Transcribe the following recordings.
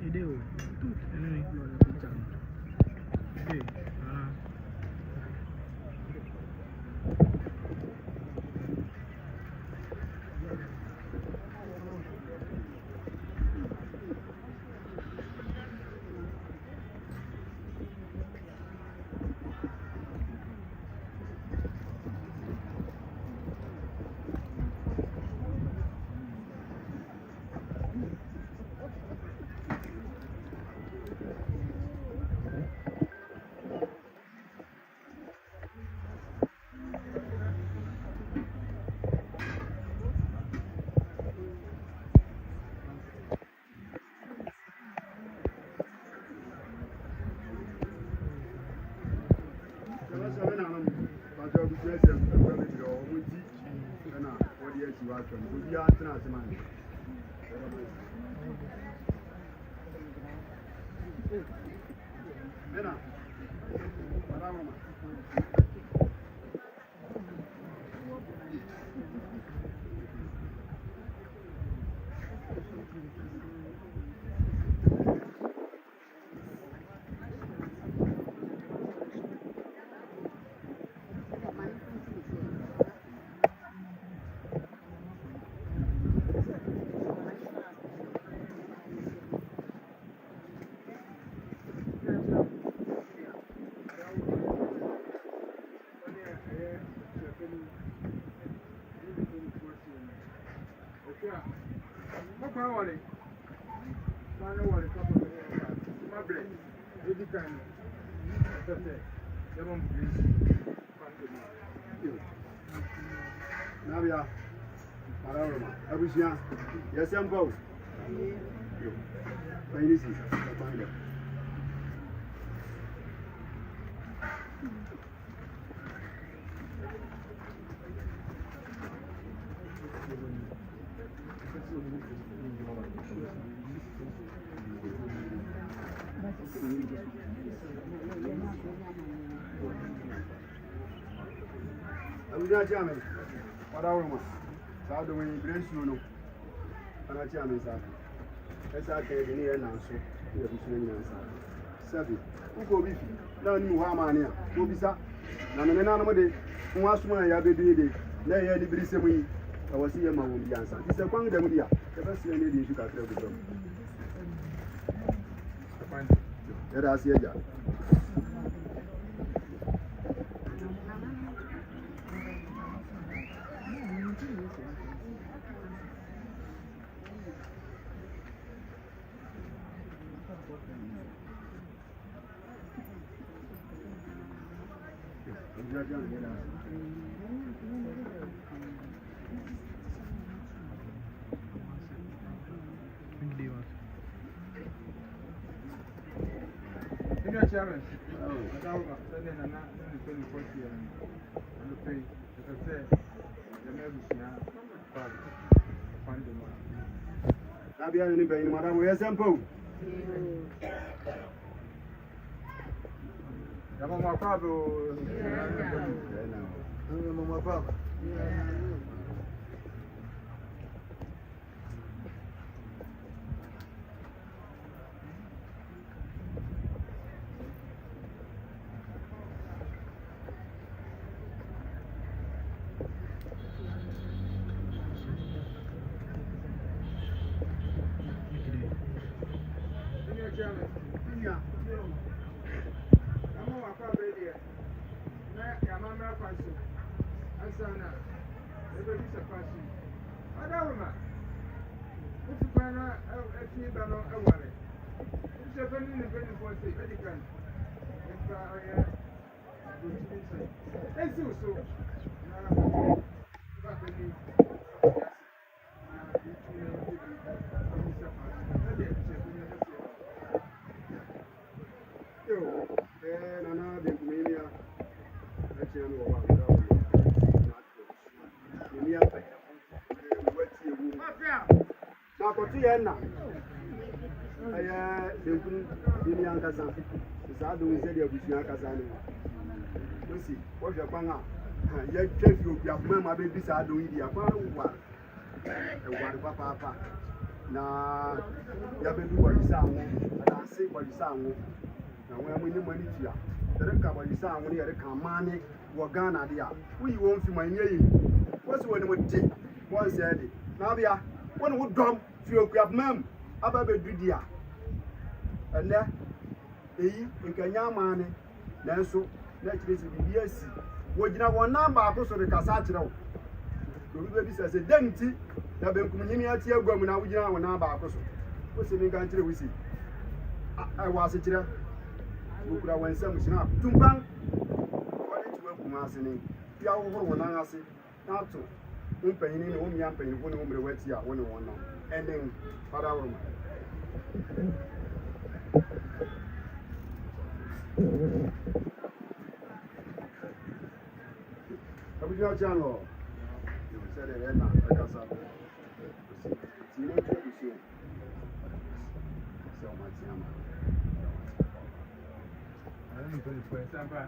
do. Okay. Nabia, Marama, Abusia, yes, I'm both. Jamming, what our woman? How do we embrace you? No, and I jamming, sir. As I came in here now, so we have been Sabi, who go with you? No new harmony, who be sir. None of the animal, who was one I did. Nay, I did bring me. I was here, my own answer. It's a quang demodia. The best thing you should have with them. Let us hear ya. Chairman, I'll be anybody, Madame. Where's Sampo? My father, my father. Now, I Dimian Kazan. Sado we said you are Kazan. Lucy, what's your panga? Yet, you have my baby Sado India. A water papa. na yɛbɛdu bɔdisa anwo adanse bɔdisa anwo na wɔn amu ne mani tua yɛde ka bɔdisa anwo ne yɛde ka maane wɔ Ghana de a woyi wɔn fi man yɛ yi wɔsi wɔn mu de wɔn sɛ de na abia wɔn wo dɔm fi okuapmam aba bɛdu di a ɛnɛ eyi nkanya maane nanso na kyerɛ sɛ bibi asi wɔgyina wɔn nan baako so de kasa akyerɛ wo obi bɛbi sɛ sɛ dɛn nti na benkum nyimi ate agua mu na wogyina wɔn nan baako so wɔsi ne nka nkyerɛ wosi ɛwɔ ase kyerɛ wokura wɔn nsɛm hyina tumpan wɔde to akum ase ne bia wɔhoro wɔn nan ase na ato mpanyini ne wɔn mia mpanyinfo ne wɔn mmerɛ wati a wɔne wɔn nam ɛnen fada wɔn Abuja channel. You said it na akasa. Ti mo tu bisu. So much yama. I don't know if it's samba.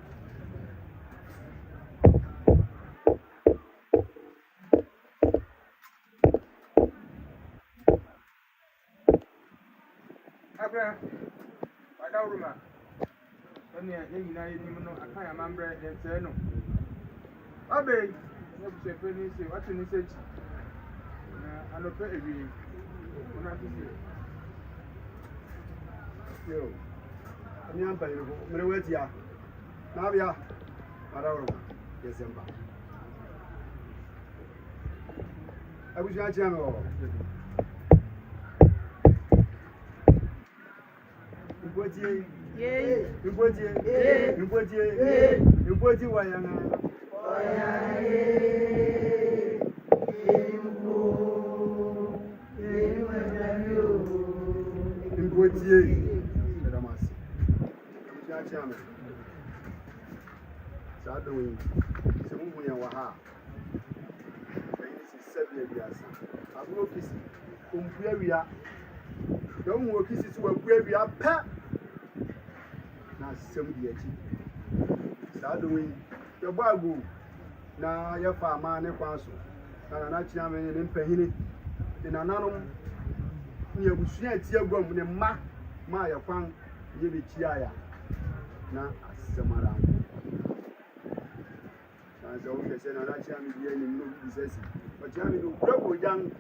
Abra. Adauruma. Oni eyi na enim no akan amambre den se no. Abe, no be penny say what you say. Na alope ewi. Una tisi. Yo. Ani am bayi ko mere weti ya. Na bia. Adauruma. Desember. Abuja channel. Impotie. Impotie wayanga. Impotie. Medamasi. Chachame. Sadowi. Semumu ya waha. Kaini sisebye biasa. Abuno kisi. Umpuya wiya. Don't work kisi to a brave ya pa. Na sem di achi sadowi yo bagu na ya fa ma ne kwaso na chia me ne mpahini de nananom ne abusua ti agwam ne ma ya kwan ye be chia ya na asemara na zo ke se na chia me bi ani no bi sesi o chia me do brabo jang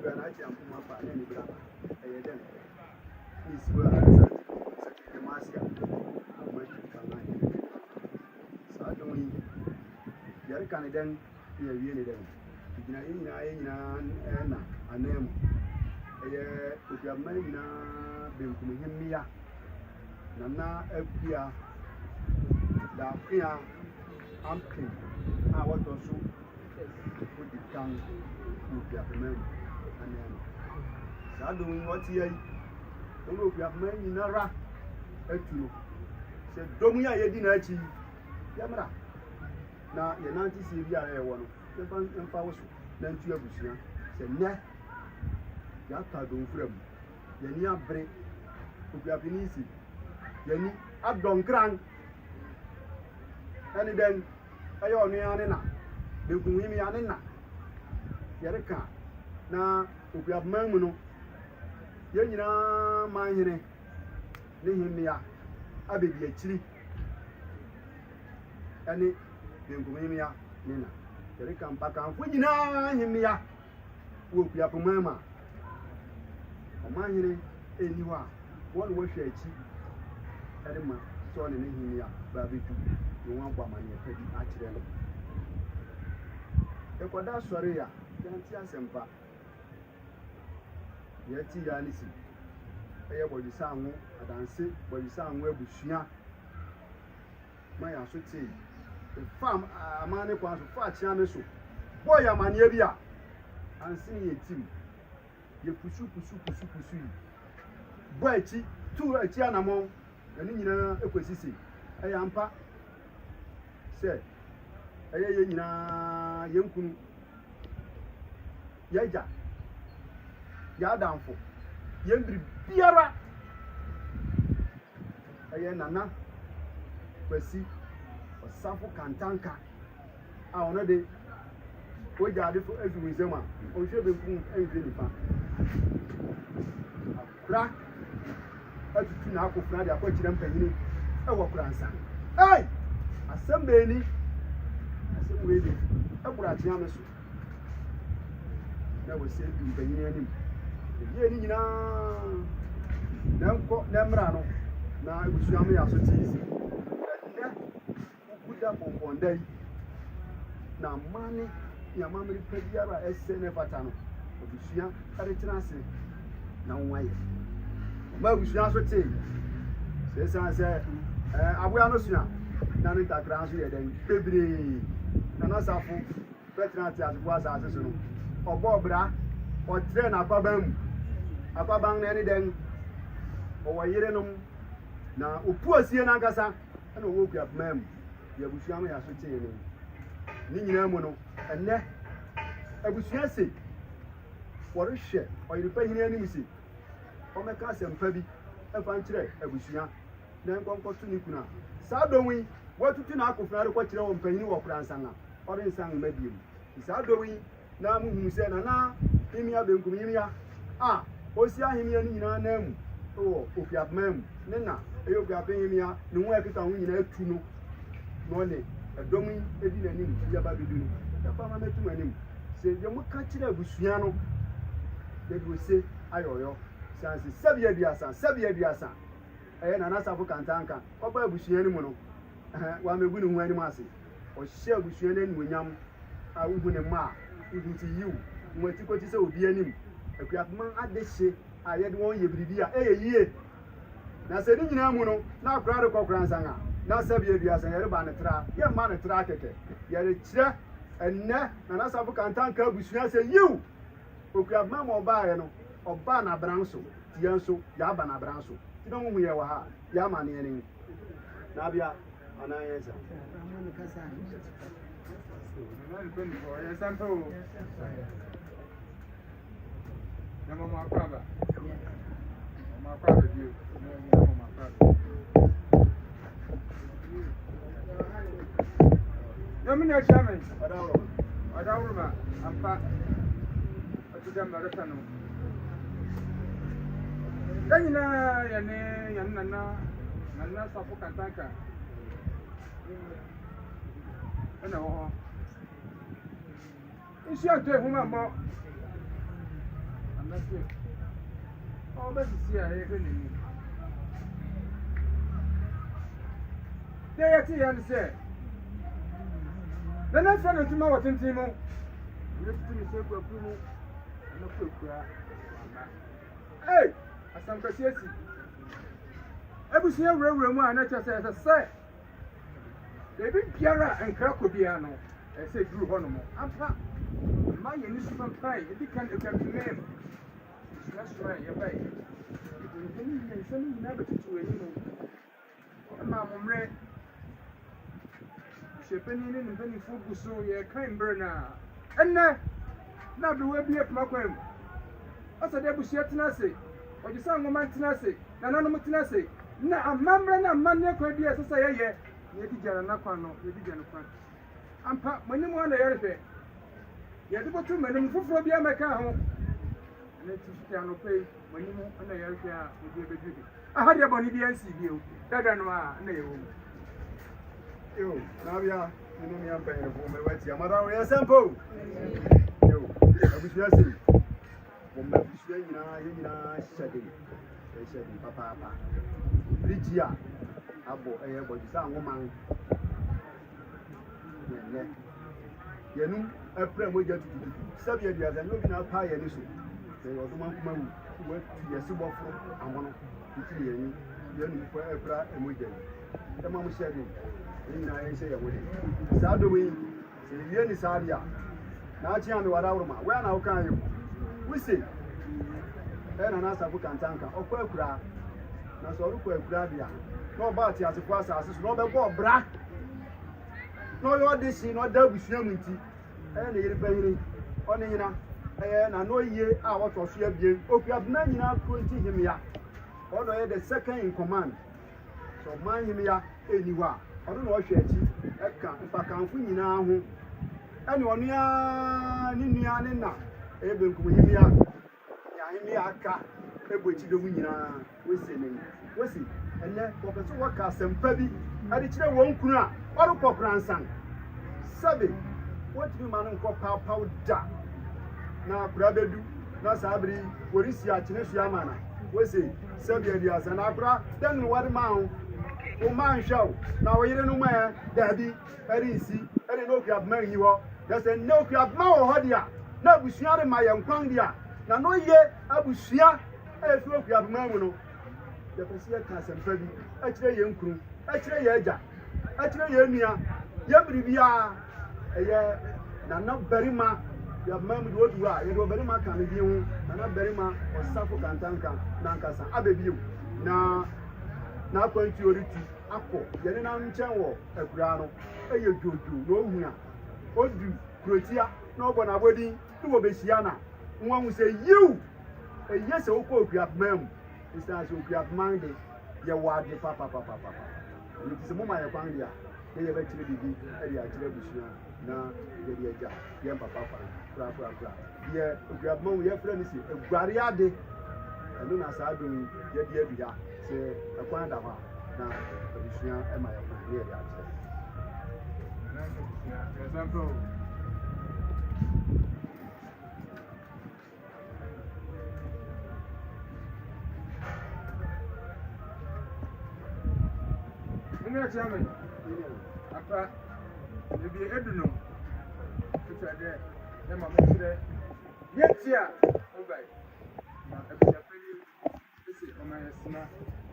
na chia mpuma fa ne ni braba eye den ni siwa asa se masia Sadowi yare kan den ya wiye ne den gina yina na anem eye obiama yina benkum himmiya na akua da akua amkin a wato su odi kan obiama anem Sadowi wati yi obiama yina ra atuno se domu ya yedi na achi yamra na ye nanti si bia ya wo no emfa wo so na ntu abusua se ne ya ta do mfram ye ni abre obia binisi ye ni adonkran ani den ayo no ya ne na be kun yimi ya ne na ye reka na obia mamu no ye nyina manhene ne himia abedi akiri ani bengumimia nina terika mpaka mfujina himia wopia pomama omanyire eniwa won wo hwe achi erima so ne himia ba betu no wan kwa manye pedi akire no ekoda sori ya yanti asempa yati ya nisi eye bojisa anwo adanse bojisa anwo abusua maya so ti fam amane kwa so fa chia me so boy amane bia ansin ye tim ye pusu boy chi tu achi anamo ani nyina ekwesisi eye ampa se eye ye nyina ye nkunu ye ja ya danfo ye mbiri biara eye nana kwesi osafo kantanka a ono de oja de fo ezu nzema o hwe be kun enje nipa akura atutu na akofra de akɔkyerɛ mpanyini ɛwɔ Kuransa ei asɛm bɛni asɛm wei de ɛboro akyea me so na wɔ sɛ du mpanyini anim ɛyɛ ni nyinaa na nkɔ na mmra no na ebusua me aso tiisi ɛnɛ ukuda bɔnbɔnda yi na mane ya mamri pediara ɛsɛ ne fata no ebusua ɛretena ase na nwaye ma ebusua so te sɛ sɛ aboya no sua na ne takra so yɛ den bebre na na safo betena ate asefo asase so no ɔbɔ bra ɔtrɛ na akwaban na ne den ɔwɔ yerenom na opu asie na nkasa na ɔwɔ kua pemam ya ebusua me aso te ne ni nyina mu no ɛnɛ ebusua se wɔrehwɛ ɔyiripa hini anim se ɔmɛka asɛmpa bi ɛfa nkyerɛ ebusua na nkɔnkɔto ne kuna saa dɔnwi watutu na akofra de kɔkyerɛ wɔ mpanyini wɔ Kuransa na ɔrensan mmadiem saa dɔnwi na muhu sɛ na himia benkum himia a osi ahimia ni nyina na mu wɔ opiapmam ne na ɛyɛ opiapemia ne ho akita ho nyina atu no no ne ɛdɔm edi n'anim yaba bedu no yaba ma metu anim sɛ de mo ka kyerɛ abusua no de do se ayɔyɔ sanse sabia duasa ɛyɛ na nasafo kantanka ɔba abusua no mu no wa megu ne ho anim ase ɔhyɛ abusua no anim onyam a wohu ne ma wohu ti yiw mo atikoti sɛ obi anim akuapman adehye a yɛde wɔn yɛ biribi a ɛyɛ yie na sɛ ne nyinaa mu no na akora de kɔ Kuransa nga na sabia duasa yɛre ba ne tra yɛ ma ne tra kɛkɛ yɛre kyerɛ ɛnɛ na nasafo kantanka abusua sɛ yiw okuapman ma ɔbaayɛ no ɔba na bran so tiɛ nso yɛaba na bran so ti na hu yɛ wɔ ha yɛama ne yɛne na bia ana yɛ sɛ Yamina Shaman, Adawruma, Ampa, Atudam. Kanyina yane yanna safu kantanka ana ho isi ante huma mo amase o be si a he ni de yati yan se na na fa no tuma wotintin mo ni tumi se kwa mu na kwakura hey asampasiasi ebusua wura mu a na kyerɛ sɛ ebi biara nkra kɔ bia no ɛsɛ duru hɔ no mo ampa ma yɛ ni super pie ebi kan ekapimem sura yɛ bai ebi ni nsɛm nyina bɛtutu ani no ma momre shepeni ne mpani fogu so yɛ kan bre na ɛnɛ na bi wa bi epma kwam asa de ebusua tena se ɔgisa ngoma tena se na nanom tena se na amamra na manne kwa bi esesa yeye yedi jara na kwa no yedi jara kwa ampa manim ho na yɛrehwɛ yɛde botu manim foforo bi ameka ho na tifika no pei manim ho na yɛrehwɛ a odi ebedudu aha de bɔne bi ansi bi o dada no a na yɛwɔ yo na bia ninu mi ampa yɛrɛ fo me wati amara wo yɛsempo yo abusua se wo me abusua nyina hyɛde papa Ligia abo bojisa ngoman yenu epre moja tutu sabia biaza no bi na pa ye ni so se oduma kuma wu we yesi bofro amono tutu yenu ko epra emoja e ma mo share ni na ye se ye wode sa do wi se ye ni saria na achi ame wada wuruma we na ukan yo we say na na sabu kantanka okwa akura na so ru kwa akura bia no ba ti asefo asase so no be go bra no yo de si no da busua mu nti na yiri bayiri oni nyina na no yie a woto so abie okua na nyina konti himia odo ye the second in command so man himia eniwa odo no hwe achi eka mpakanfo nyina ho ene onu ya ni nua ne na ebe nkum himia ahene aka ebochi do nyina wese ne wese ene professor waka sempa bi ade kire won kunu a orukọ kransan sabe wotumi ma no nkọ paw da na kura bedu na sabri polisi a kine su amana wese sabe adi asa na kura den no wade ma ho o man show na wo yire no ma dabi eri si eri no kura man yi ho there's a no kura ma wo ho dia na busua de ma ye nkwan dia na no ye abusua e fi okura man mu no de pesi e ka sempa bi a kire ye nkuru a kire ye agya a kire ye nua ye biribia eye na na berima ya mam do duwa ye do berima kan bi hu na na berima osafo kantanka na nkasa abebiu na kwanti oriti akọ ye ne na nchen wo akura no eye jojo no hu a odu krotia na obo na bodi tu wo behia na nwa hu se yiu eye se okọ okua mam isa se okua mam de ye wade papa ni ti se mo ma ye kwan dia ye be kire bibi e dia kire busua na ye dia ja ye papa pra ye okua mam ye fra ni se eguare ade enu na sa do ye dia bia se akwan da ma na busua e ma ye kwan ye dia kire na example Mene chairman apa ebi eduno tutade na ma mekire yetia obai na ebia peli ese o ma yesna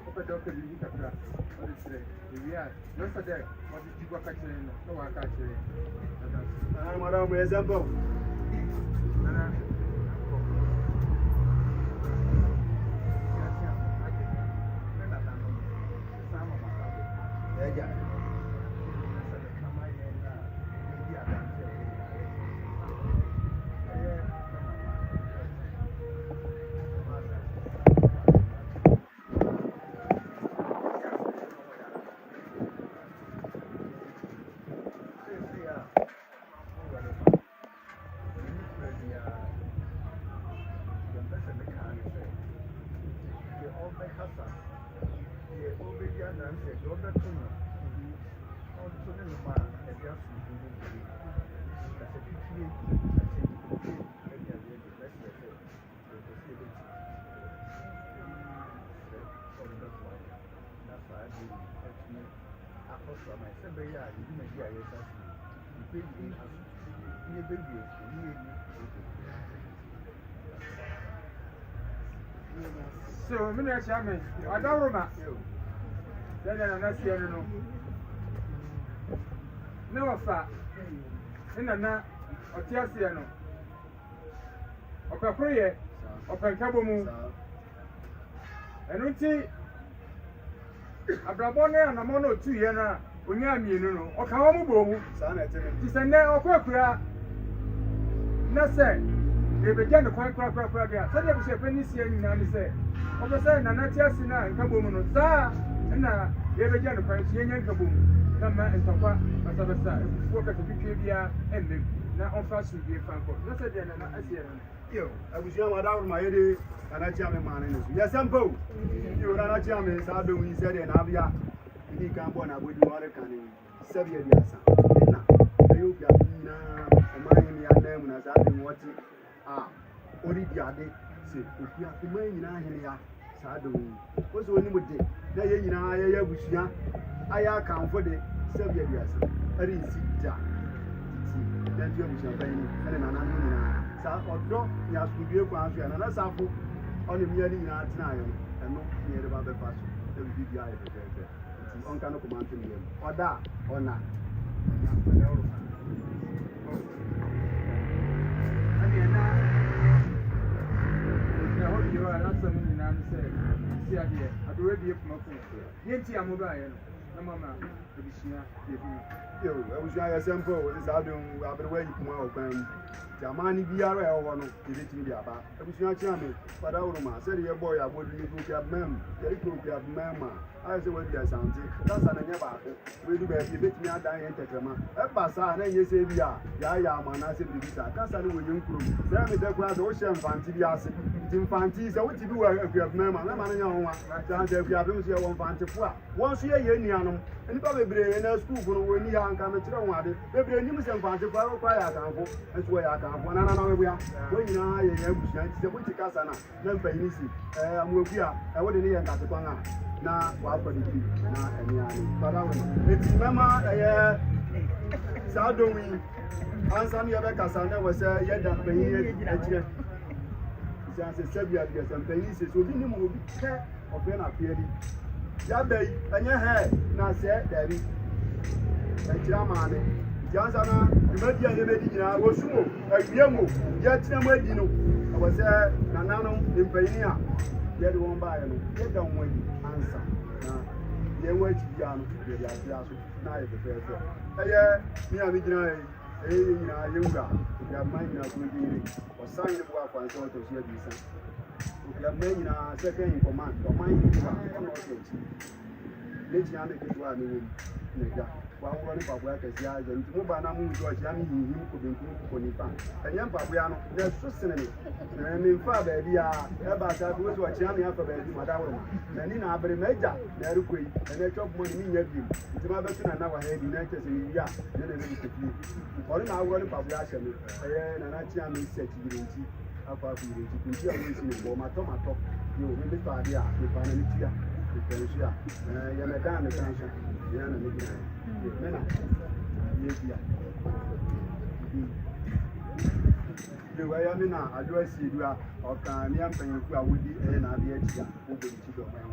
o pe do peli ni kakra o de tire ebi a no fade o di digwa ka kire no wa ka kire ah madam example ana ya so mene chairman adawroma dada na sie no ne wafa na otiasie no opekroye openkabo mu enuti abrabo ne anamo no tuye na onya mienu no okawo mu bo mu sa na tene ti se ne okokura na se ebeja ne kwan kra dia se de bise pani sie nyina ni se obese na na tiasi na nkabo mu no za na ebeja ne kwan sie nya nkabo mu na ma ntokwa basabasa efuo ka tibitwe bia emmem na onfa su bia fanko na se de na asie no yo abusua madam ma yede anachi ame mane no ya sampo yo anachi ame sa do wi se de na bia ni kan bo na bodi wale kan ni sabi ya asa na ayo bia na amani ni adam na sa de woti ori biade se opia kuma nyina ahene ya sa do wi o so ni mode na ye nyina ya abusua aya kan fo de sabi ya asa ari si da ti dan ti abusua ban ni ene na na nyina sa odo ya studie kwa afia na safo oni mi ani nyina tena ayo eno ni ere ba be fa so e bi bia e be be ti on kan ko man tini yem oda ona ani na na ho bi wa na so ni na no se si ade adowe bi e kuma ko yenti amoba ayo no na mama ebisia ye bi yo abusua ya sample we sa do abere wa yi kuma o kan Jamani biara ya wono ebetimi dia ba ebusua chia me pada uruma se de boy abodi ni ku club mem yeri ku club mem a se we dia santi kasa na nya ba ko we du ba bi betimi adan yen tetrema e ba sa na nye se bia ya ma na se bi sa kasa ni we yin kuru se me de kura so she mfanti bi ase ti mfanti se wo ti bi wa club mem na ma na nya ho wa san se club mem se wo mfanti fu a won so ye nuanom enipa bebre na school fu no we ni ya nka me kire ho ade bebre ni mu se mfanti fu a kwa ya kanfo enso ya kanfo na we bia we nyina ye ya busua ti se bo ti kasa na mpanyini si amuaku a we de ne ye nkate kwan a na wa akọ de bi na eni ani pada wo eti mama sa do wi ansa mi ye be kasa na we se ye da panyin akire isa se sabia de se panyin se so bi ni mo bi ke ofe na pieri ya bei enye he na se dari akira ma ne jansa na imadi anye be di nyina wo sumo awiemo ya tira mo adi no wo se nanano panyin a ye de won ba ye no ye da won ansa na ye wa ti ya no ye ya ti aso na ye be fe mi a mi gina nyina ye wura ya ma nyina ko di ni o san ni bo akwan so to so bi san o ya ma nyina second in command o ma nyina ba o no so ti le ti ame ke wa ni wo ne ga wa wo ni pa bo aka si a je nti mo ba na mu jo ti ami hihi ko be nku ko ni fa enye pa bo ya no ne so sene ni mi fa ba bi a e ba sa bo so ti ami afa ba bi ma da wo na ni na abere meja na ru koi ene chop mo ni nya bi nti ma be tu na wa he di na che se wi a ne ne bi tefi o ni na wo ni pa bo ya che mi na na ti ami se ti bi nti afa ku bi nti nti a wo si ni bo ma to yo mi bi fa dia mi fa na ni ti a Pensia, ya me dan kanso, ya na me gina. Mena, ye bia. De wa ya me na adwo si dua, o kan mi ampanyifu a wodi na ade agia, wo bo ti do man.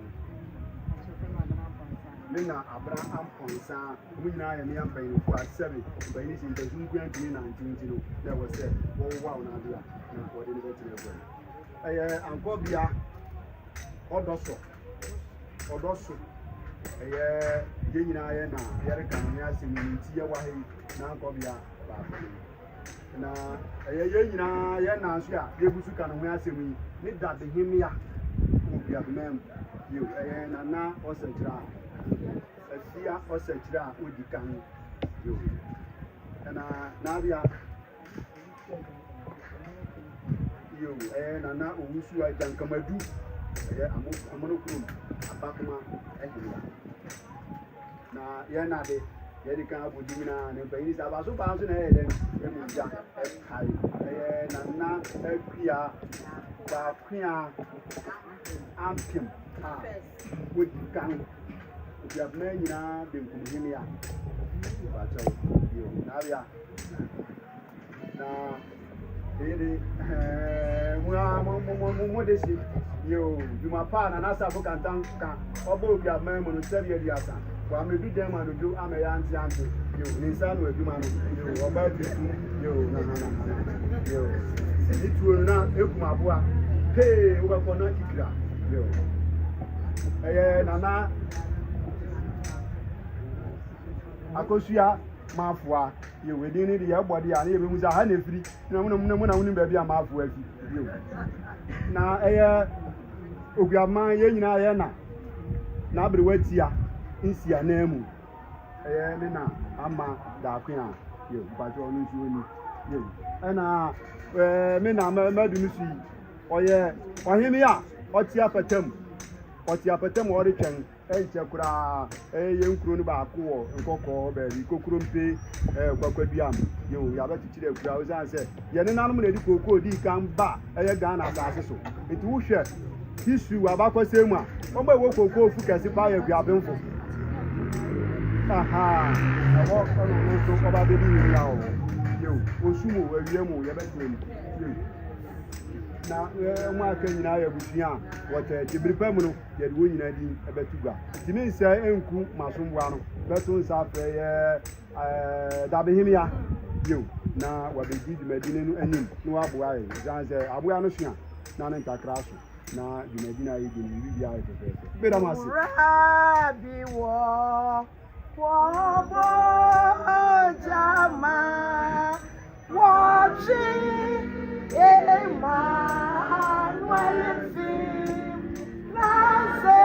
Mena Abraham Ponsa, we na ya me ampanyifu a 7, by this in the June 2019, there was said, oh wow na dia, na for the university. Anko bia odoso odoso ye nyina ye na yere kan ni asemi nti ye wa he na nkobia ba na ye nyina ye na so a ye busu kan ho asemi ni dade himia obia mem yo na osachira afia osachira odi kan yo na bia yo na owusu ajankamadu amonokrum abakuma ehira na ye na de ye di kan abodi na ne bayin sa ba so ba so na ye den ye mu ja kai na akua ba kua ampim wodi kan ya me nyina de nkumhimi a ba chawo yo na bia na ele mo desi yo juma pa na nasa fo kan obo bi aman mo no seria di asa wa me bi dem anu do ameya anti yo ni sa no aduma no yo oba bi yo na yo ni tuo na ekuma boa hey wo ko na kikira yo nana akosua mafua ye wedi ni de yebode ya na ebe musa ha na efiri na mu ba bia mafua afi yo na oguama ye nyina ye na abere watia nsia na emu me na ama da kwa yo bajo onu nsi oni yo na me na madu nsi oye ohimi a otia patam ori twen enche kura ye nkuro ni ba ko wo nkoko ba ri kokuro mpe kwakwaduam yo ya ba tichire kura o san se ye ne nanum na di koko di kan ba ye Ghana asase so enti wo hwe hisu abakose mu a o gba wo koko ofu kesi pa ye guabemfo aha awo kono no so ko ba be di ya o yo osumo awiemu ye ba tenu yo na mu aka nyina ya busua wota tibiripa mu no ye de wo nyina di ebetuga timi nsa enku masomwa no beto nsa afa ye dabehimia yo na wabedi Medina no anim no aboa ye zanze aboa no sua na ne ntakra so na Medina yi di ni bia ye pepe be da mase rabi wo bo jama watching Emmanuel film Nancy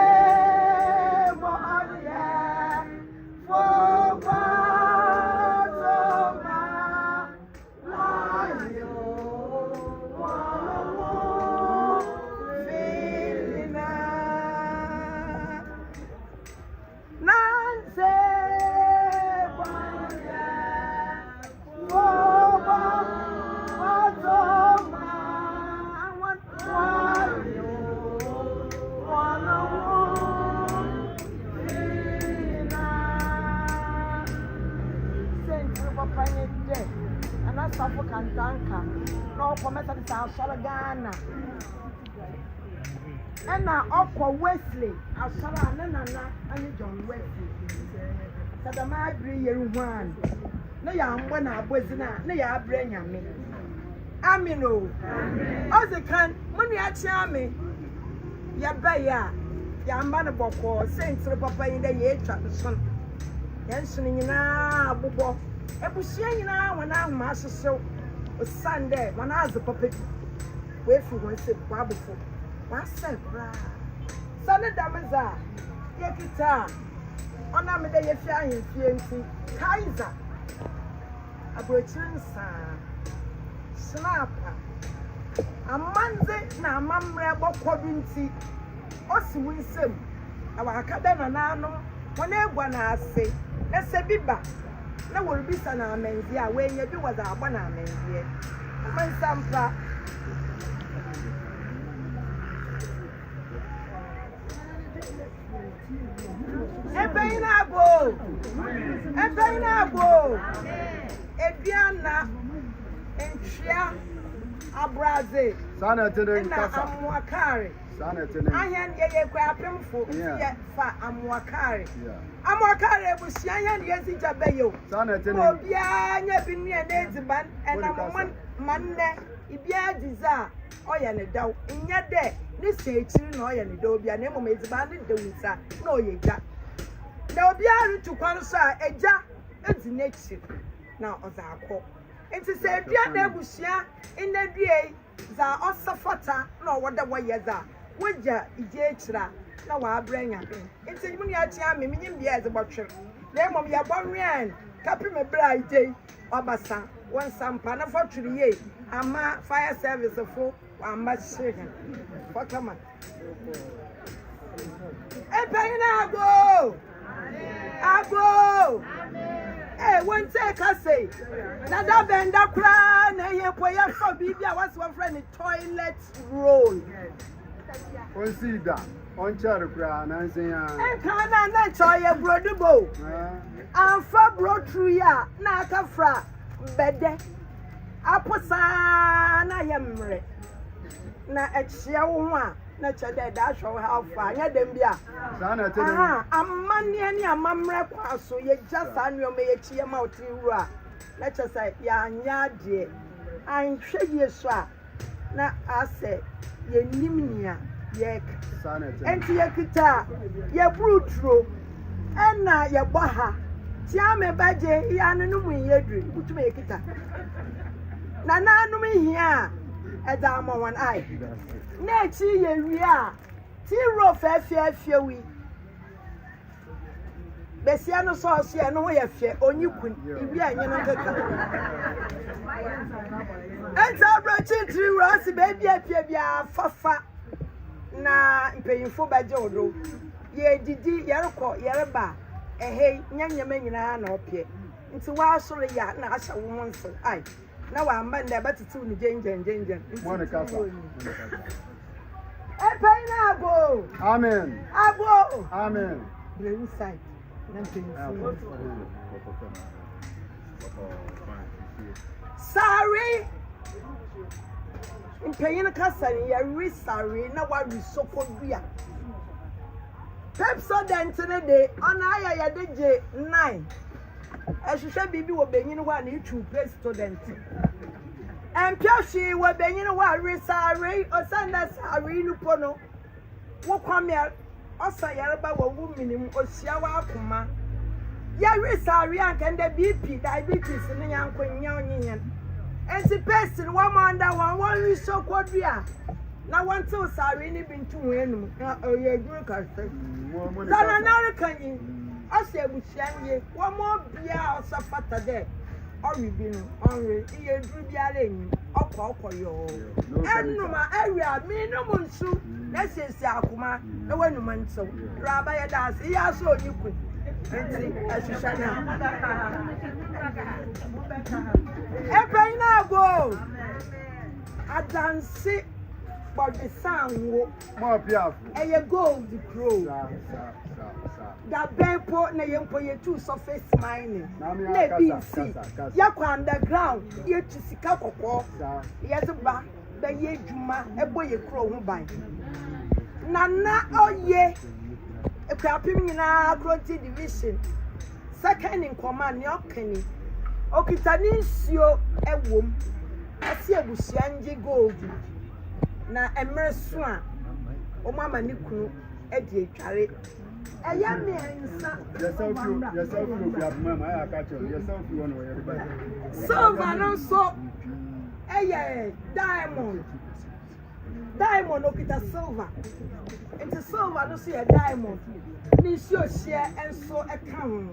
Bonia for Batoma Wayo Filina Nancy Kantanka no kometa di asara Ghana ena okwa Wesley asara ne nana ani John Wesley sadama abiri yeruhan na ya mbo na abozina na ya abre nyame amino ozikan munu ya chi ame ya baya ya mba ne boko sentre papa yin da ye etwa son yan sunu nyina abobọ ebusia nyina wana ahoma asesew Sunday, when I was a puppet, wait for one sip, Babufo. What's that? Sunday Damaza, Yakita, on a day of Fian Fiancy, Kaiser, a Brechansa, Snapper, a Monday, now Mamma Bocobinti, Ossi Wilson, our Academy Nano, whenever I say, let's say Biba. Na will be sana menzia when you was a bana menzia. Man sampa. Ebainabo. Ebiana enchia abraze. Sana tene kasa. Amwakare. Sana tene. Ahen ye kwa apemfo ye fa amwakare. Yeah. Amwakare busia yan ye si jabeyo. Sana tene. Obia nya bi ne eziban ena manne ibia diza oya ne daw nya de ne sekiri na oya ne daw bia na emom eziban ne de wusa na oya ja na obia rutu kwan so a eja edi nechi na ozakọ enti se bia na ebusia inadue za osafata na owoda woye za woja ije ekira na wa abranya enti mu ni achi ame minyim bia ezebotwer na emom ya bonwen kapi me bra ije obasa won sampa na fotwiri ye ama fire service fo amma shegen fakama ebayina go abo won take us say na da benda kra na ye poya for bibia was one friend toilet roll consider on chair kra na nsia kana na choye brodubo amfa brotru ya na akafra bede aposa na yemre na echia wo ho a na chede da show how far nya dem bia sana tene amane ani amamre kwaso ye jasa anwom ye chie ma otiru a na chesa ya nya de anhwe yesu a na ase ye nimnia ye sana tene enti ye kita ye brutro ena ye boha tia me baje ya nunu mu yedru kutume ye kita na nanu mi hia eda mo wan ai na chi ye wi a ti ro fefie wi besia no so so ye no ye fe onyikun iwi anyi no kaka enta brachi tri ro si baby afie bia fafa na mpeyinfo baje odo ye didi yereko yereba ehei nyanyama nyina na opie nti wa soro ya na asha wo monso ai na wa amba nda batutu ni jenjen Mwana kasa. Epaina abo. Amen. Abo. Amen. The inside. Sorry. Impeyina kasa ni ya sorry na wa risoko bia. Pepsodent ne de ona ya de je 9. Ehwehwe bibi wo benyin wa na itu student. Empioshi wo benyin wa resare osanda sare nupo no. Wo kwame osa yareba wo wu minim osia wa akoma. Ya resare anka nda BP diabetes ne yankonya onyenyen. enti person one under one we so kodua na one till sorry ni bintu wenum oye duru kase na na kan yi ase ebusianye one more bia osafata there Oribi no onre iye duru biara enyi okoyo enuma area mi no munsu na sesi akoma na wanuma nso raba ya das iya so oniku enti ashishana epena go adansi body sanwo mo piafo eye gold crow da benpo na yempo ye two surface mining na BC yakwa underground ye tu sika kokko ye ba be ye dwuma ebo ye crow ho ban nana oye ekwapim nyina Kronti division second in command ni okeni okitani nsuo ewom ase abusuanje gold na emreso a omama ni kunu edi etware eya me ensa yourself you be mama I catch you yourself you want to everybody silver no so eye diamond okita silver into silver no see a diamond ni si o share enso eka ho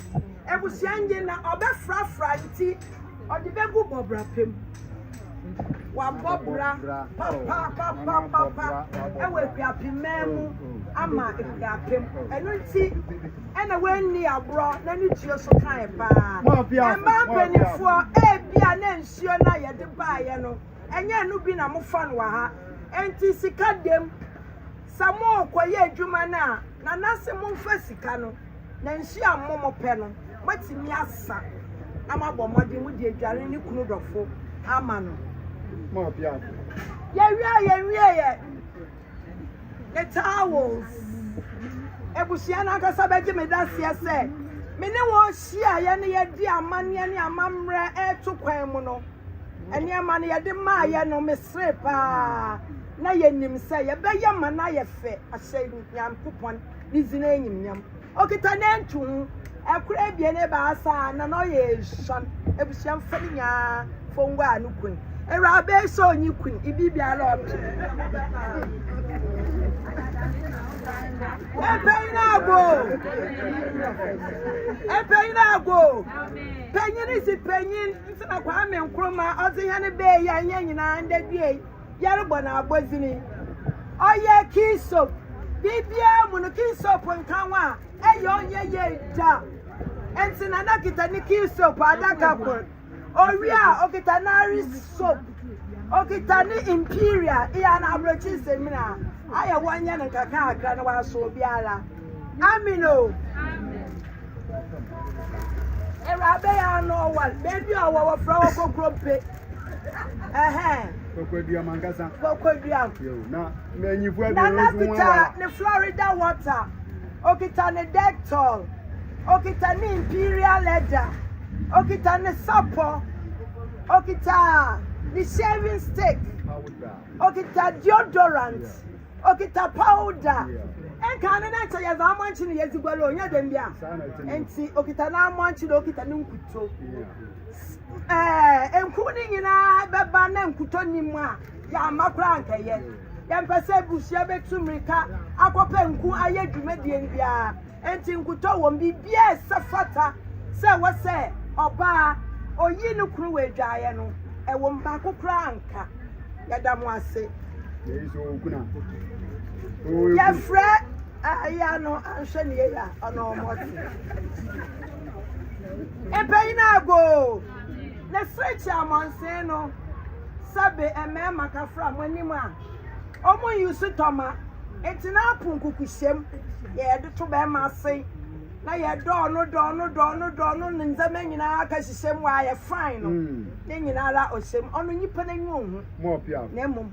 ebusianje na obefrafra nti odibegu bobrapem wa bobra papa ewe kwapimemu ama ekwapem enu nti ena wenni abro na ni tuo so kan ba emba penifo bia na nsuo na yede baaye no enye enu bi na mofa no ha enti sika dem samo koye adwuma na nase momfa sika no na nsuo ammo pe no matimi asa ama bomode mu de adware ni kunu dofo ama no mo piafo ye the towels ebusia na akasa beje me dasia se me ne wo hia ye ne ye di amane ne amamre etu kwan mu no ene amane ye de ma ye no mesre pa na ye nim se ye be ye ma na ye fe ahye nyam kupon ni zina enyim nyam okita na ntu ekura bie ne ba asa na no ye shan ebusia mfani nya fongwa anu kun erabe so nyi kun ibibia lot Epeina go. Penyin is penyin ntina kwa ame nkroma ozi he ne be ya nya nyina ndadie yarebo na abozini oye kiso bibia mu no kiso ponkanwa eyo onye ye da entina na kita ni kiso pa adaka ko oria okita nari soap okita ni imperial iya na abrochi semina aya wanya na kaka akra na waso biara amino erabe ya no wal baby awo frawo kokrompe kokwadua mangasa kokwadua na menyifu adu na kita ni Florida water okita ni Dettol okita ni imperial leather okita ni sapo okita ni shaving stick okita deodorant okita powder enka na cha ya za manchi ni yezigwalo onya dem bia enti okita na manchi na okita ni nkuto enku ni nyina beba na nkuto ni mu a ya makra nkeye ya mpese busia betumrika akope nku aye dwumadie bia enti nkuto wo bibia safata se wo se oba oyi ni kuru we dwaye no ewo mba kokra anka ya damu ase ya fre aya no anhwe ne ya ono moti epeina go na switch amonse no sabe eme makafra monim a omo yusu toma etina punkukushem ye de to be mase na ye do no nzama nyina aka hihiem wa ye fine no ne nyina la oshem ono nyipa na nwu hu mo pia na mum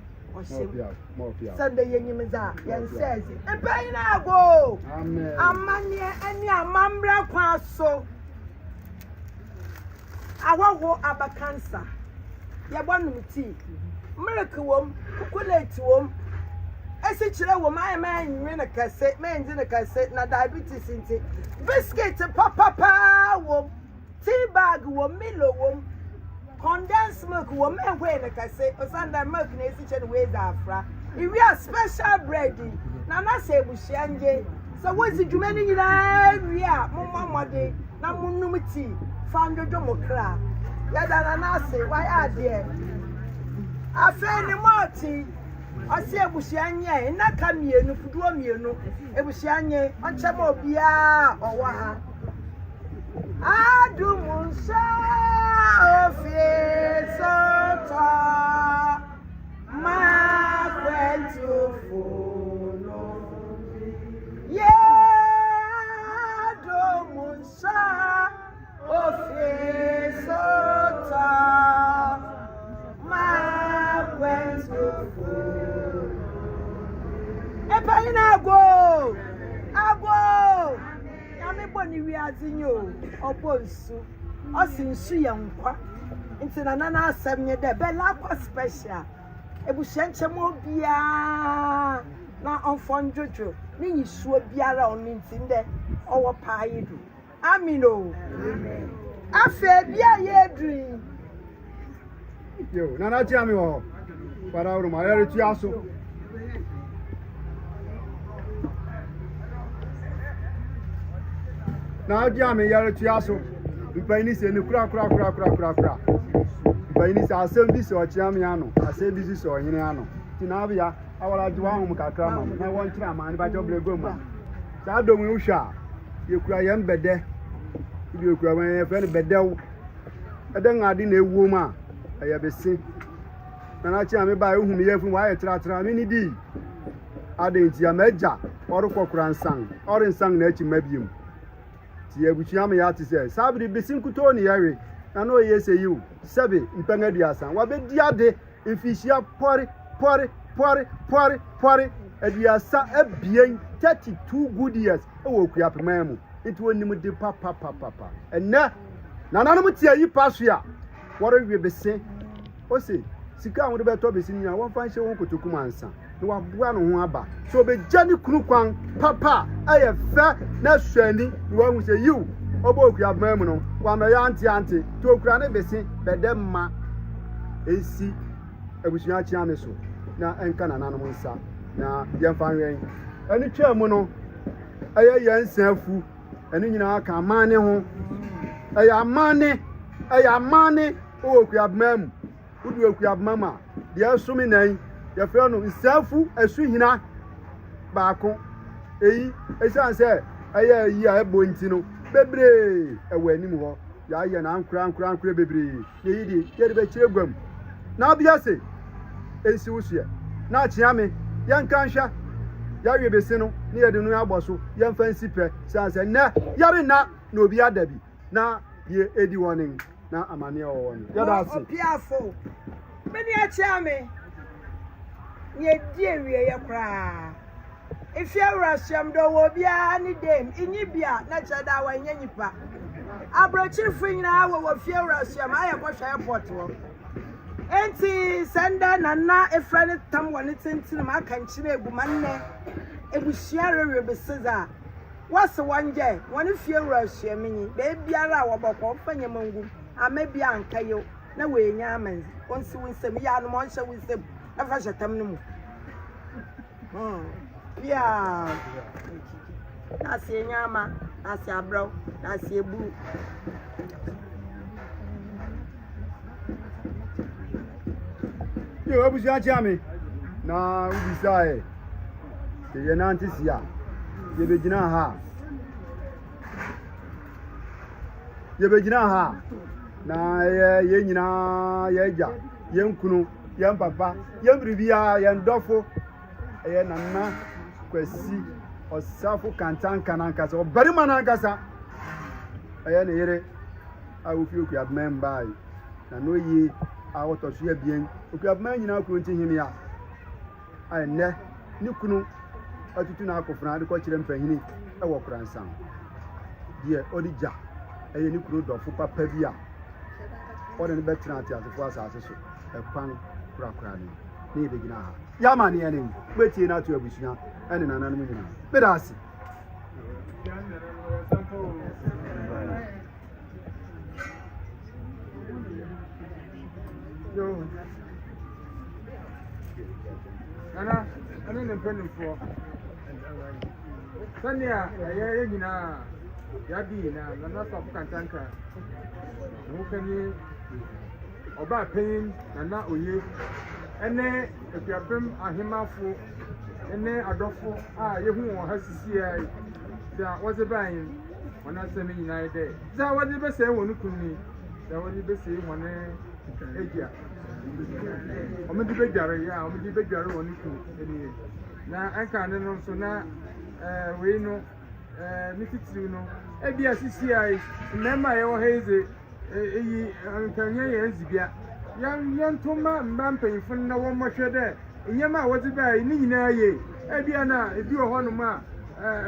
mo pia Sunday yenyimza yen says epai na go amen amanye ani amambra kwa so awawo abakansa ye bonum ti milk wom chocolate wom esi chire wom ayema nwe na kase menzi na kase na diabetes nti biscuit papa wom tea bag wom milo wom condensed milk wo me hwe ne kase osanda milk na esi che ne we za afra iwi a special bread na na se ebuhia nje so wosi dwuma ni nyina wi a momode na munum ti fa ndodo mokra ya da na se wa ya de afa ni moti ose ebuhia nye na ka mienu fuduo mienu ebuhia nye onchema obia owo ha adumunsa ofesota ma kwentu funo adumunsa ofesota ma kwentu funo epaina ago Boni wi azinyo obonsu osinsu ye nkwa nti na nana asem nye de bela kwa special ebuhyenchemo bia na onfonjojo ni nyisuo biara oni nti nde owo paayidu amino afa bia ye drin yo nana chiami wo para uru ma yare tu aso na dia me yare tu aso mpani se ne kura mpani se asem bi se o chiami ano asem bi se o hine ano ti na bia awara ji wa hum kakra ma na won kira ma ne ba jo blego ma sa do mu hwa ye kura ye mbede bi kura ma ye fe ne bedew eden ade na ewuo ma aya besi na chiami ba ehum ye fu wa ye tra mi ni di ade nti ya meja oru kokura nsan oru nsan na echi mabiem ti ebuchiam ya ti se sabri bisin kuto ni yawe na no yese yu sebe mpanga duasan wa be diade efishia pori aduasa abien 32 good years e wo kua pemamu nti wonim de papa enne na nanom ti ayi pasua wore wie bese o se sika ahode be to besi nyina won fan hye won kotokum ansa no waboa no ho aba so be jani kunu kwan papa aye fe na swani no hu se you obo kua pemamu no wa me ya anti to kura ne besi bedemma ensi ebusua chiame so na enka na nanom nsa na yemfa nwen ani twam no aye yansafu ani nyina aka amane ho aye amane o kuabmam udu kuabmama de asumi nan ye fe no nsafu asu hina baako eyi esan se aye yi a ebo nti no bebre ewanim ho ya aye na ankura bebre ye yi de be chiregwam na bia se ensi wusie na chiame yanka nhwa yawe besi no ne ye de no agboso yemfa nsipe sanse na yare na obi adabi na ye edi warning na amane won ya da si opiafo meni a chiame ye die wie ye kra ifi awrasiam do wo bia ni dem inyi bia na cheda wa nyanyipa abrochirfu nyina wo fi awrasiam aye kwhwa airport wo enti senda nana efrane tam woni tintin ma kan chire egumanne ebuhia rewe besiza wase wanje woni fie wrahia menyi be biara wo bokọ fanya mangu amebia ankayo na we nya amanzi onsi winsem ya no monhye winsem afa shatam no mu ya asi nyama asi abro asi ebu yo abuja chiame na ubisae ye na antisia ye begina ha na ye nyina ye ja ye nkunu ye mpapa ye bribia ye ndofo ye nana kwasi osafu kantan kasa obari manankasa ye ne yere awufi oku abmembai na no yi awoto so abien oku abman nyina kuro nti himia enne ni kunu atutu na akofra de ko kire mpanyini e wo kransan die odija eye ni kuro dofo papa bia ode ne betra ati asefo asase so e kwan kura ni ne begina ha ya ma ne ene betie na atu abusua ene nananom nyina bedasi ɛne ne mpanimfoɔ sɛnea ɛyɛ nyinaa yɛadi nyinaa Nana Safo Kantanka ne ho kani ɔbaa panyin Nana Oye ɛne afiapem ahemafo ɛne adɔfo a yɛhu wɔn ha sisi a sɛ wɔdze baeɛ wɔn asɛm nyinaa dɛ sɛ wɔdze bɛsɛe wɔn kun ni sɛ wɔdze bɛsɛe wɔn agya wɔn de bɛdware a wɔn de bɛdware wɔn kun nie na ɛnka ne no nso na wei no ne titiri no ebi asisi a mmarima a yɛwɔ ha yi dze eyi nkanyɛ yɛn zibia yɛn ntoma mba mpanyinfo na wɔn mɔhwɛ dɛ nneɛma a wɔdze baeɛ ne nyinaa yɛ ebi ana ebi wɔ hɔnom a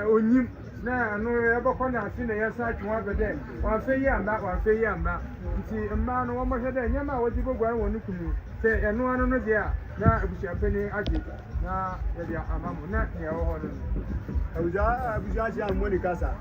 onyim na ano yɛbɛkɔ na ase na yɛsa atwe ho abɛ dɛ wɔamfɛ yi amba nti mmaa no wɔmɔhwɛ dɛ nneɛma a wɔdze bɛguare wɔn kunu sɛ ɛno ano no deɛ a na abusuapɛni agye na yɛde ama mo na nea ɛwɔ hɔ no abusua ahyia mmɔ ne kasa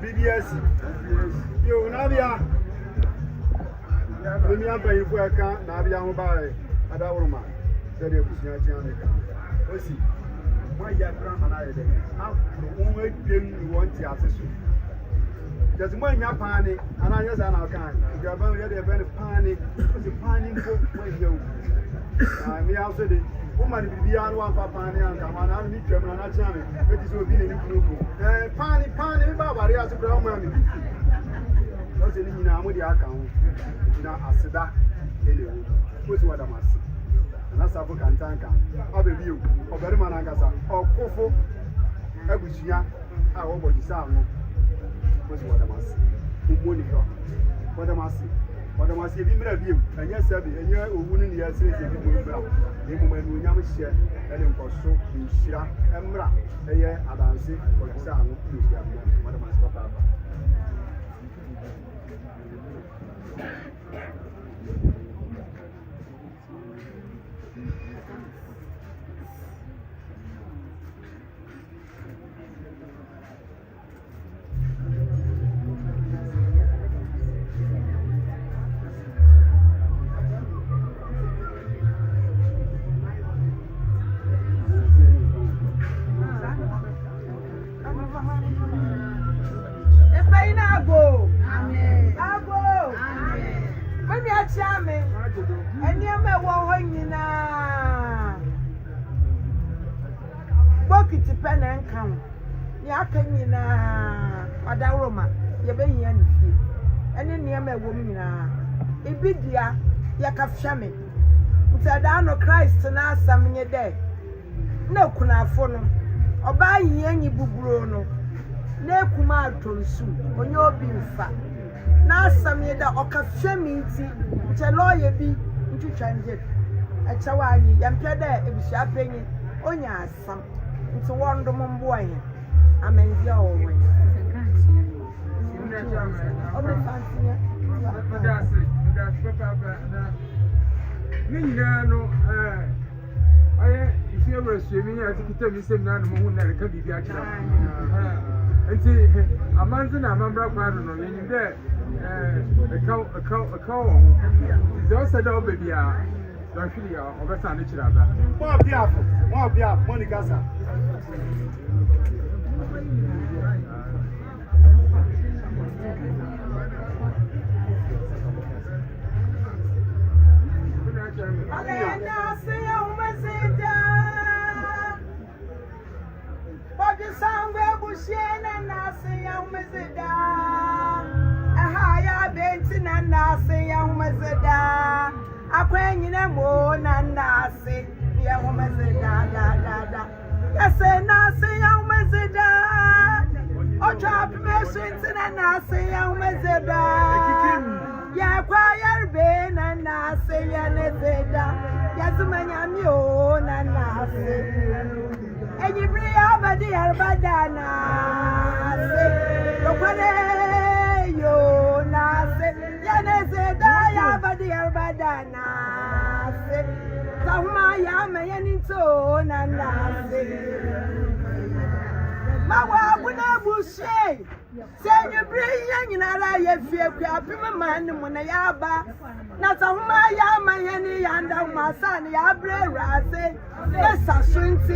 BBS yo nabia emi abayifu eka nabia ho bae adawroma se de busia chian meka osi mo ya kra mana ye de afro won adwem won ti asesu just mo nya paani ana nya za na kan ya ban ye de ben paani osi paani mpo mo yewu mi also de woman bibia no wan papa ne anta mana mi twam na na chian me eti so obi ne ni kunu paani mi ba bare aso bra mo ami osi ni nyina amodi aka ho na aseda elewo osi wada masi Nana Safo Kantanka abebiu obere mana ngasa okofo abusuya a wo bojisa anwo osi wada masi umoni ho wada masi ebi mra biu anya sabi anya owu ni ya sese bi mo bra emu manu nyam hye ele nkoso nhira emra eye adanse bojisa anwo osi wada masi papa Ago. When you are charming, and you may walk in a bucket to pen and come. Yakin in a Madaroma, your baby and feet, and then near my woman. A bidia, Yakafshami. Said I know Christ and ask some in your day. No, kuna phone or buy any bubrono. Ne kuma tonsu onye obi mfa na asame da okafia minti che lawyer bi ntwitwa nje echa wayi yampia da ebusia penyi onya asam nti wondo mo mbo ahe amendia owe obi fantinya papa na nyina no aye ifi ebrasuemi ya tikita mi sem na no mo na reka bibi akira nti amanzi na amambra kwa no yin de akaw ze o sada obebi a don hwiri a obesa na kira ba mo bia Monica sa Alena se umezida Body sangwe bushena nasi ya umezida Ahaya benti na nasi ya umezida Akwenyi ne mo na nasi ya umezida da Yase nasi ya umezida Ocha pimeshinti na nasi ya umezida Ya kwa yarbe na nasi ya nezida Yazumanya mio na nasi Enyi bria badi arbada nasi Lokwane yo nasi Ya nezida ya badi arbada nasi Sahuma ya meyenito na nasi Mawa kuna bushe Senye bria nyinara ye fie kwa pima mani muna yaba Na sahuma ya mayeni yanda umasani ya bre rase Yesa shunti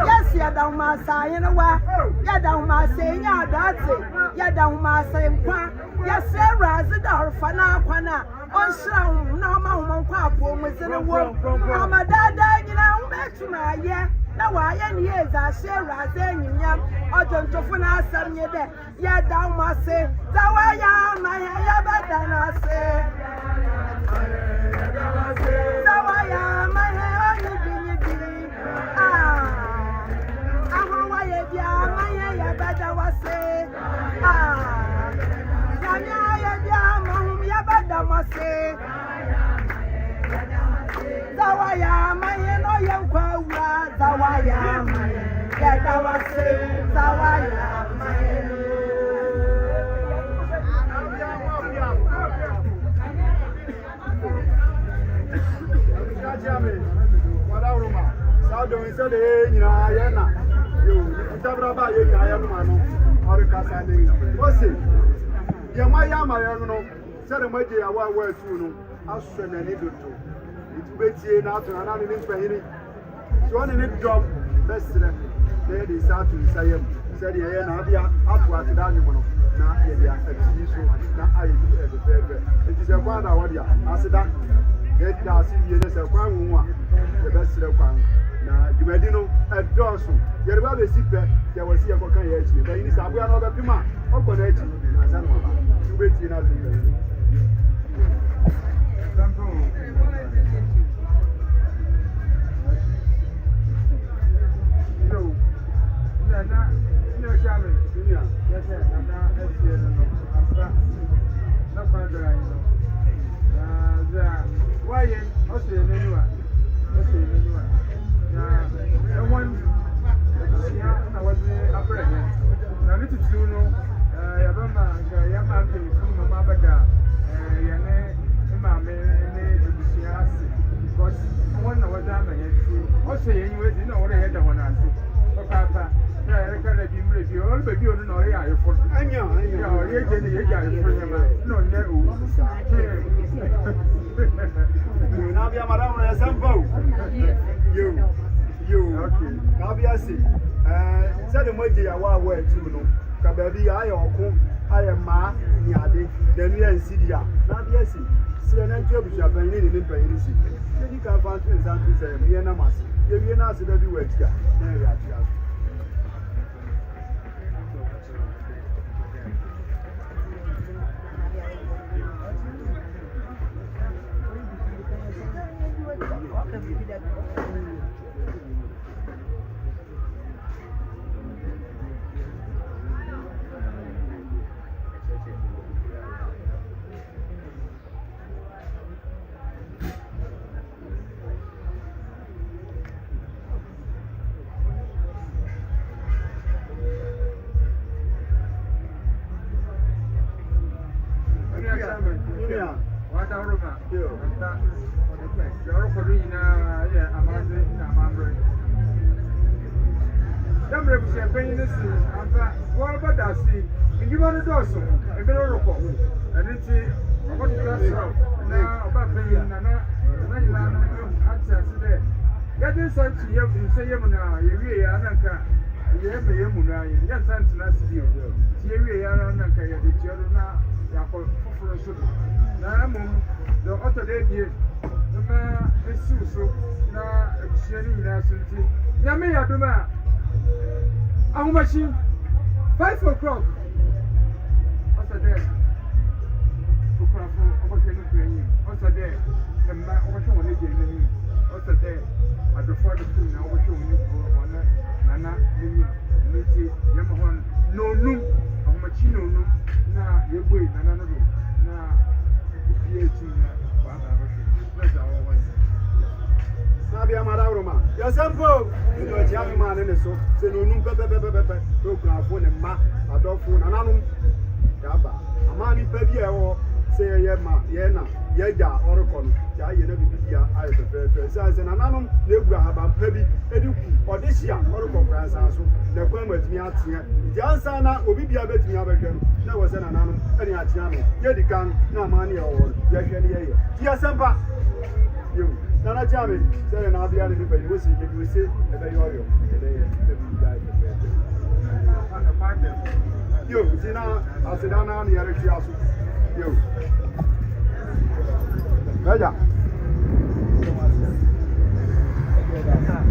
Yesi yada umasa yenewa Yada umasa yenya adate Yada umasa mkwa Yesi raze da orfana kwana Onshira na oma umankwa apu mwezene wo Amadada nyina umetuma ye Na waye ni yeza shera ze nyinyam Ojo ntofu na asam nyede Yada umase Zawaya maya yabada nase Zawaya maya onyibi Ahwa yebia maya yabada wase Yanya yebia mahum yabada wase Zawaya maya no yankwa ura Zawaya maya yada wase Zawaya maya Wadaruma Sado instead of nyina ya na yo utabra ba ye ka ya no ano ore kasa ni wose ye ma ya ma ya no sere ma je awa awa tu no aswe na ni doto itubetie na ato na ni mpahiri so ne ni dom besre de di satu sayem sere ye na abia atu atida ni mono na ye dia akiti so na ayi e bebe enti se kwa na wadia asida ye da si ye ne se kwa wu a ye besre kwa na jumadi no edoso yerba be sipe ya wasi ya kokan ya echi da ini sabu ya no be pima okọ na echi asa no ba tubeti na tube no shaman dunia yes na echi no asa na kwandra no za waye osire nenuwa na one na wazi abranya na little no ya bama ga ya ma ke kuma ma bada ya ne ma me ne ebusia ase because one na wazi amanya ti o se yin we na wore he da wona ase papa na ya ka da bi mre bi o be bi onu na ore ya yefo anya ya o ye je ne ye ja yefo ne ma no ne o na bia madam ya sambo yo okay na bia si Said the Moji Yawa were too, no. Kababi, I or Kum, I am Ma, Yadi, then we are Sidia. Not yes, see an entry which are paying in the Paynisi. Then you can find things and to say, Miana Mass. If you're not every word, there we are. How much? 5 o'clock. What's there? What's there? The man, what's on the game? What's there? At the 40 now, what's on the Nana, Niti, Yamahon, no, how much you know, now you're waiting, and another. Now, that's our way. Nabia Madaroma, your sample, you know, a young man in the so, say no, Pepe, program phone and ma, a dog phone, and anum, Yaba, a man in Pebia or say, Yema, Yena, Yeda, Oricon, Yayanabia, I prefer, says an anum, Nebra, Pebi, Eduki, or this year, Oricon Grand Sanso, the Queen with me out here. The answer now will be a bit me over again. There was an anum, any Atiano, Yedican, no money or Yakia. Yes, Sampa, you. Nana Jamie, say an Abia, anybody will see if you say, and then you're you see now, I sit down on the other house. You. Raja. Yeah.